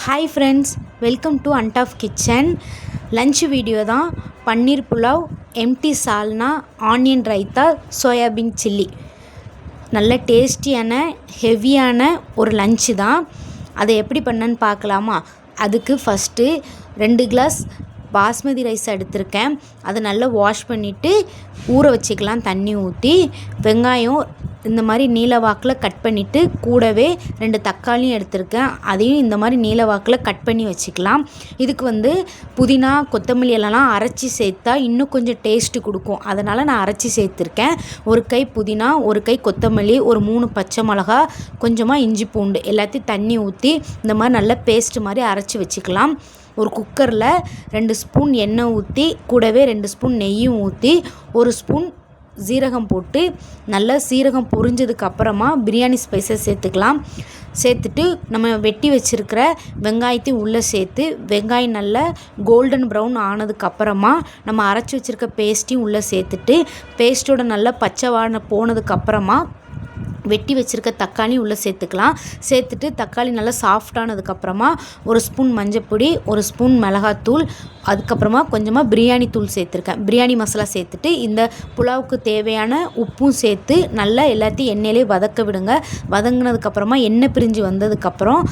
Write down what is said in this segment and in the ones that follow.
Hi friends, welcome to அன்டாஃப் kitchen. Lunch video தான். பன்னீர் pulao, empty சால்னா, onion raita, soybean chilli. நல்ல டேஸ்டியான ஹெவியான ஒரு லன்ச்சு தான். அதை எப்படி பண்ணேன்னு பார்க்கலாமா? அதுக்கு ஃபஸ்ட்டு 2 கிளாஸ் பாஸ்மதி ரைஸ் எடுத்திருக்கேன். அதை நல்லா வாஷ் பண்ணிவிட்டு ஊற வச்சுக்கலாம். தண்ணி ஊற்றி வெங்காயம் இந்த மாதிரி நீல வாக்கில் கட் பண்ணிவிட்டு கூடவே 2 தக்காளியும் எடுத்திருக்கேன். அதையும் இந்த மாதிரி நீல வாக்கில் கட் பண்ணி வச்சுக்கலாம். இதுக்கு புதினா கொத்தமல்லி எல்லாம் அரைச்சி சேர்த்தா இன்னும் கொஞ்சம் டேஸ்ட்டு கொடுக்கும். அதனால் நான் அரைச்சி சேர்த்துருக்கேன். 1 கை புதினா, 1 கை கொத்தமல்லி, ஒரு 3 பச்சை மிளகா, கொஞ்சமாக இஞ்சி பூண்டு எல்லாத்தையும் தண்ணி ஊற்றி இந்த மாதிரி நல்லா பேஸ்ட்டு மாதிரி அரைச்சி வச்சுக்கலாம். ஒரு குக்கரில் 2 ஸ்பூன் எண்ணெய் ஊற்றி கூடவே 2 ஸ்பூன் நெய்யும் ஊற்றி 1 ஸ்பூன் சீரகம் போட்டு நல்லா சீரகம் பொரிஞ்சதுக்கு அப்புறமா பிரியாணி ஸ்பைசஸ் சேர்த்துக்கலாம். சேர்த்துட்டு நம்ம வெட்டி வச்சுருக்கிற வெங்காயத்தையும் உள்ளே சேர்த்து வெங்காயம் நல்லா கோல்டன் ப்ரௌன் ஆனதுக்கப்புறமா நம்ம அரைச்சி வச்சுருக்க பேஸ்ட்டையும் உள்ளே சேர்த்துட்டு பேஸ்ட்டோட நல்லா பச்சை வாடை போனதுக்கப்புறமா வெட்டி வச்சுருக்க தக்காளி உள்ளே சேர்த்துக்கலாம். சேர்த்துட்டு தக்காளி நல்லா சாஃப்டானதுக்கப்புறமா 1 ஸ்பூன் மஞ்சப்பொடி, 1 ஸ்பூன் மிளகாத்தூள், அதுக்கப்புறமா கொஞ்சமாக பிரியாணி தூள் சேர்த்துருக்கேன். பிரியாணி மசாலா சேர்த்துட்டு இந்த புலாவுக்கு தேவையான உப்பும் சேர்த்து நல்லா எல்லாத்தையும் எண்ணெயிலே வதக்க விடுங்க. வதங்கினதுக்கப்புறமா எண்ணெய் பிரிஞ்சு வந்ததுக்கப்புறம்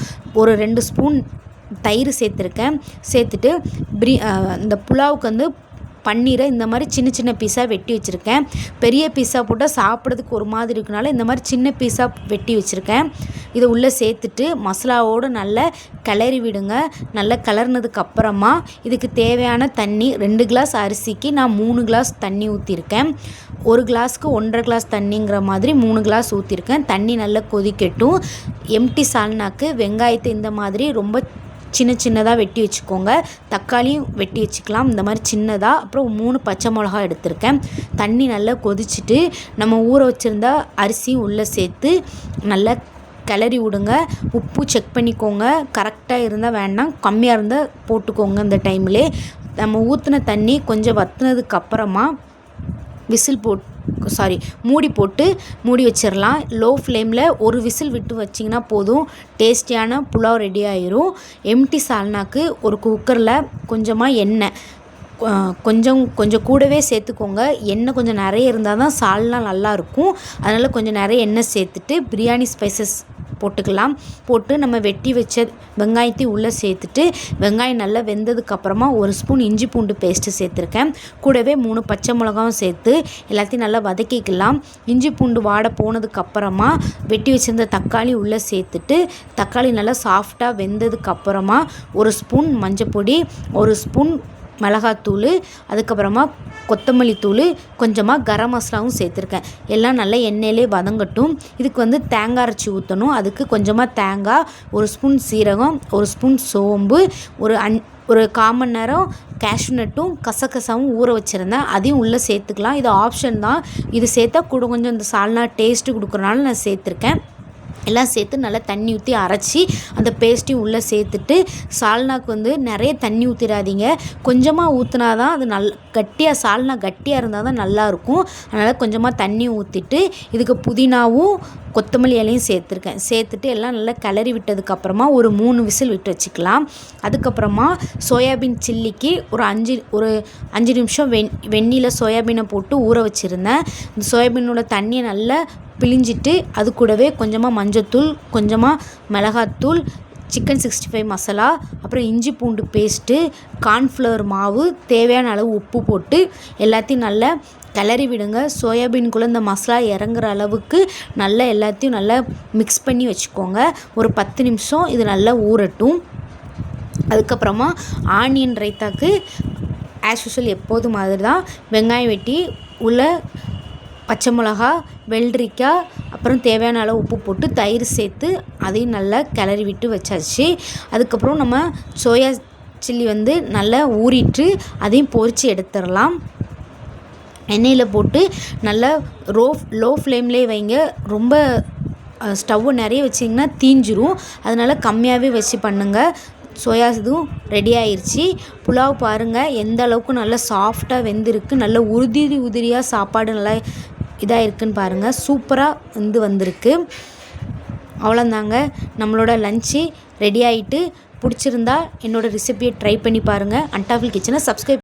ஒரு 2 ஸ்பூன் தயிர் சேர்த்துருக்கேன். சேர்த்துட்டு இந்த புலாவுக்கு பன்னீரை இந்த மாதிரி சின்ன சின்ன பீஸாக வெட்டி வச்சுருக்கேன். பெரிய பீஸாக போட்டால் சாப்பிட்றதுக்கு ஒரு மாதிரி இருக்கனால இந்த மாதிரி சின்ன பீஸாக வெட்டி வச்சுருக்கேன். இதை உள்ளே சேர்த்துட்டு மசாலாவோடு நல்லா கிளறி விடுங்க. நல்லா கிளறினதுக்கப்புறமா இதுக்கு தேவையான தண்ணி 2 கிளாஸ் அரிசிக்கு நான் 3 கிளாஸ் தண்ணி ஊற்றிருக்கேன். 1 கிளாஸ்க்கு 1.5 கிளாஸ் தண்ணிங்கிற மாதிரி 3 கிளாஸ் ஊற்றிருக்கேன். தண்ணி நல்லா கொதிக்கட்டும். எம்டி சால்னாக்கு வெங்காயத்தை இந்த மாதிரி ரொம்ப சின்ன சின்னதாக வெட்டி வச்சுக்கோங்க. தக்காளியும் வெட்டி வச்சுக்கலாம் இந்த மாதிரி சின்னதாக. அப்புறம் 3 பச்சை மிளகா எடுத்திருக்கேன். தண்ணி நல்லா கொதிச்சுட்டு நம்ம ஊற வச்சுருந்த அரிசியும் உள்ளே சேர்த்து நல்லா கிளறி விடுங்க. உப்பு செக் பண்ணிக்கோங்க. கரெக்டாக இருந்தால் வேண்டாம், கம்மியாக இருந்தால் போட்டுக்கோங்க. இந்த டைம்லே நம்ம ஊற்றின தண்ணி கொஞ்சம் வற்றினதுக்கப்புறமா மூடி போட்டு மூடி வச்சிடலாம். லோ ஃப்ளேமில் ஒரு விசில் விட்டு வச்சிங்கன்னா போதும். டேஸ்டியான புலாவ் ரெடி ஆயிரும். எம்டி சால்னாக்கு ஒரு குக்கரில் கொஞ்சமாக எண்ணெய் கொஞ்சம் கூடவே சேர்த்துக்கோங்க. எண்ணெய் கொஞ்சம் நிறைய இருந்தால் தான் சால்னா நல்லாயிருக்கும். அதனால் கொஞ்சம் நிறைய எண்ணெய் சேர்த்துட்டு பிரியாணி ஸ்பைசஸ் போட்டுக்கலாம். போட்டு நம்ம வெட்டி வச்ச வெங்காயத்தையும் உள்ளே சேர்த்துட்டு வெங்காயம் நல்லா வெந்ததுக்கப்புறமா 1 ஸ்பூன் இஞ்சி பூண்டு பேஸ்ட்டு சேர்த்துருக்கேன். கூடவே 3 பச்சை மிளகாவும் சேர்த்து எல்லாத்தையும் நல்லா வதக்கிக்கலாம். இஞ்சி பூண்டு வாடை போனதுக்கப்புறமா வெட்டி வச்சிருந்த தக்காளி உள்ளே சேர்த்துட்டு தக்காளி நல்லா சாஃப்டாக வெந்ததுக்கப்புறமா 1 ஸ்பூன் மஞ்சப்பொடி, 1 ஸ்பூன் மிளகாத்தூள், அதுக்கப்புறமா கொத்தமல்லி தூள், கொஞ்சமாக கரம் மசாலாவும் சேர்த்துருக்கேன். எல்லாம் நல்லா எண்ணெயிலே வதங்கட்டும். இதுக்கு தேங்காய் அரைச்சி ஊற்றணும். அதுக்கு கொஞ்சமாக தேங்காய், 1 ஸ்பூன் சீரகம், 1 ஸ்பூன் சோம்பு, ஒரு 1/4 மணி நேரம் கேஷ்யூ நட்டும் கசகசாவும் ஊற வச்சுருந்தேன். அதையும் உள்ளே சேர்த்துக்கலாம். இது ஆப்ஷன் தான். இது சேர்த்தா கூட கொஞ்சம் இந்த சால்னா டேஸ்ட்டு கொடுக்குறனால நான் சேர்த்துருக்கேன். எல்லாம் சேர்த்து நல்லா தண்ணி ஊற்றி அரைச்சி அந்த பேஸ்ட்டையும் உள்ளே சேர்த்துட்டு சால்னாக்கு நிறைய தண்ணி ஊற்றிடாதீங்க. கொஞ்சமாக ஊற்றினா தான் அது சால்னா கட்டியாக இருந்தால் தான் நல்லாயிருக்கும். அதனால் கொஞ்சமாக தண்ணி ஊற்றிட்டு இதுக்கு புதினாவும் கொத்தமல்லி இலையும் சேர்த்துட்டு எல்லாம் நல்லா கிளறி விட்டதுக்கப்புறமா ஒரு 3 விசில் விட்டு வச்சுக்கலாம். அதுக்கப்புறமா சோயாபீன் சில்லிக்கு ஒரு 5 நிமிஷம் வெந்நீரில் சோயாபீனை போட்டு ஊற வச்சுருந்தேன். இந்த சோயாபீனோட தண்ணியை நல்லா பிழிஞ்சிட்டு அது கூடவே கொஞ்சமாக மஞ்சத்தூள், கொஞ்சமாக மிளகாத்தூள், சிக்கன் 65 மசாலா, அப்புறம் இஞ்சி பூண்டு பேஸ்ட்டு, கார்ன்ஃப்ளவர் மாவு, தேவையான அளவு உப்பு போட்டு எல்லாத்தையும் நல்லா கிளறி விடுங்க. சோயாபீனுக்குள்ளே இந்த மசாலா இறங்குற அளவுக்கு நல்லா எல்லாத்தையும் நல்லா மிக்ஸ் பண்ணி வச்சுக்கோங்க. ஒரு 10 நிமிஷம் இது நல்லா ஊறட்டும். அதுக்கப்புறமா ஆனியன் ரைத்தாக்கு ஆஸ் யூஷுவல் எப்போது மாதிரி தான் வெங்காயம் வெட்டி உள்ள பச்சை மிளகா, வெள்ளரிக்காய், அப்புறம் தேவையான அளவு உப்பு போட்டு தயிர் சேர்த்து அதையும் நல்லா கிளறி விட்டு வச்சாச்சு. அதுக்கப்புறம் நம்ம சோயா சில்லி நல்லா ஊறிட்டு அதையும் பொரித்து எடுத்துடலாம். எண்ணெயில் போட்டு நல்லா லோ ஃப்ளேம்லேயே வைங்க. ரொம்ப ஸ்டவ்வை நிறைய வச்சிங்கன்னா தீஞ்சிரும். அதனால் கம்மியாகவே வச்சு பண்ணுங்கள். சோயா இதுவும் ரெடி ஆயிடுச்சு. புலாவ் பாருங்கள் எந்த அளவுக்கு நல்லா சாஃப்டாக வெந்திருக்கு. நல்லா உதிரியாக சாப்பாடு நல்லா இதாக இருக்குன்னு பாருங்கள். சூப்பராக வந்திருக்கு. அவ்வளோதாங்க, நம்மளோட லஞ்சு ரெடி ஆகிட்டு பிடிச்சிருந்தா என்னோடய ரெசிபியை ட்ரை பண்ணி பாருங்கள். அன்டாஃபில் கிச்சனை சப்ஸ்கிரைப்